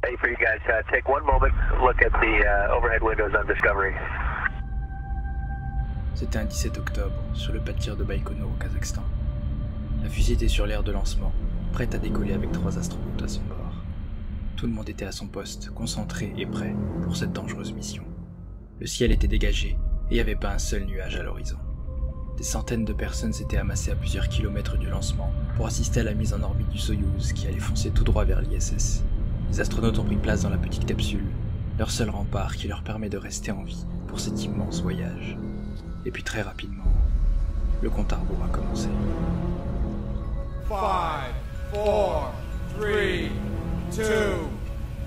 Hey, for you guys, take one moment, look at the overhead windows on Discovery. C'était un 17 octobre, sur le pas de tir de Baïkonour au Kazakhstan. La fusée était sur l'aire de lancement, prête à décoller avec 3 astronautes à son bord. Tout le monde était à son poste, concentré et prêt pour cette dangereuse mission. Le ciel était dégagé et il n'y avait pas un seul nuage à l'horizon. Des centaines de personnes s'étaient amassées à plusieurs kilomètres du lancement pour assister à la mise en orbite du Soyouz qui allait foncer tout droit vers l'ISS. Les astronautes ont pris place dans la petite capsule, leur seul rempart qui leur permet de rester en vie pour cet immense voyage. Et puis très rapidement, le compte à rebours a commencé. 5, 4, 3, 2,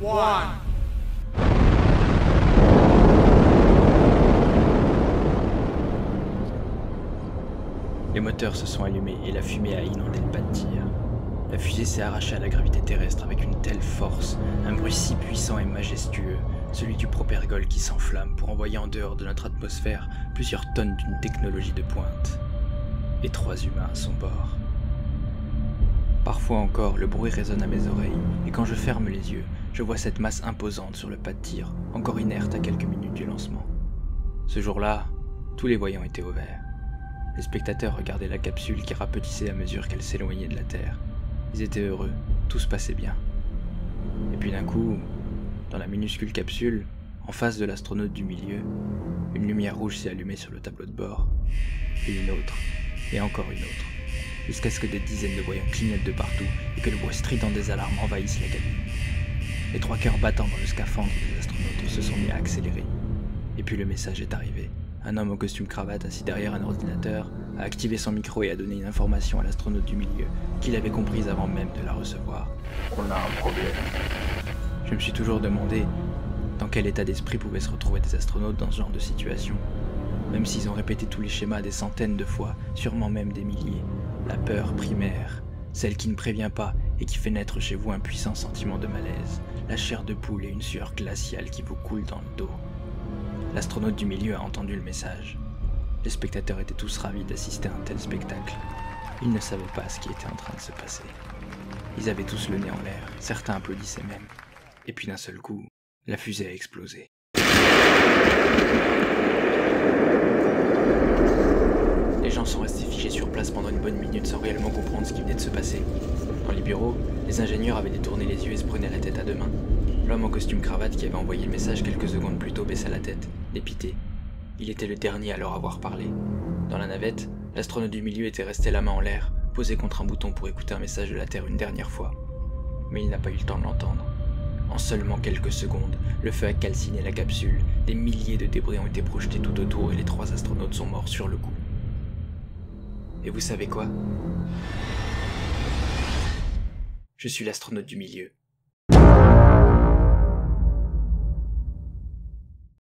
1. Les moteurs se sont allumés et la fumée a inondé le pas de tir. La fusée s'est arrachée à la gravité terrestre avec une telle force, un bruit si puissant et majestueux, celui du propergol qui s'enflamme pour envoyer en dehors de notre atmosphère plusieurs tonnes d'une technologie de pointe. Et 3 humains à son bord. Parfois encore, le bruit résonne à mes oreilles, et quand je ferme les yeux, je vois cette masse imposante sur le pas de tir, encore inerte à quelques minutes du lancement. Ce jour-là, tous les voyants étaient au vert. Les spectateurs regardaient la capsule qui rapetissait à mesure qu'elle s'éloignait de la Terre. Ils étaient heureux, tout se passait bien. Et puis d'un coup, dans la minuscule capsule, en face de l'astronaute du milieu, une lumière rouge s'est allumée sur le tableau de bord, puis une autre, et encore une autre, jusqu'à ce que des dizaines de voyants clignotent de partout et que le bruit strident des alarmes envahisse la cabine. Les 3 cœurs battants dans le scaphandre des astronautes se sont mis à accélérer. Et puis le message est arrivé. Un homme au costume cravate assis derrière un ordinateur a activé son micro et a donné une information à l'astronaute du milieu, qu'il avait comprise avant même de la recevoir. On a un problème. Je me suis toujours demandé dans quel état d'esprit pouvaient se retrouver des astronautes dans ce genre de situation. Même s'ils ont répété tous les schémas des centaines de fois, sûrement même des milliers. La peur primaire, celle qui ne prévient pas et qui fait naître chez vous un puissant sentiment de malaise, la chair de poule et une sueur glaciale qui vous coule dans le dos. L'astronaute du milieu a entendu le message. Les spectateurs étaient tous ravis d'assister à un tel spectacle. Ils ne savaient pas ce qui était en train de se passer. Ils avaient tous le nez en l'air, certains applaudissaient même. Et puis d'un seul coup, la fusée a explosé. Les gens sont restés figés sur place pendant une bonne minute sans réellement comprendre ce qui venait de se passer. Dans les bureaux, les ingénieurs avaient détourné les yeux et se prenaient la tête à 2 mains. L'homme en costume cravate qui avait envoyé le message quelques secondes plus tôt baissa la tête, dépité. Il était le dernier à leur avoir parlé. Dans la navette, l'astronaute du milieu était resté la main en l'air, posé contre un bouton pour écouter un message de la Terre une dernière fois. Mais il n'a pas eu le temps de l'entendre. En seulement quelques secondes, le feu a calciné la capsule, des milliers de débris ont été projetés tout autour et les 3 astronautes sont morts sur le coup. Et vous savez quoi ? Je suis l'astronaute du milieu.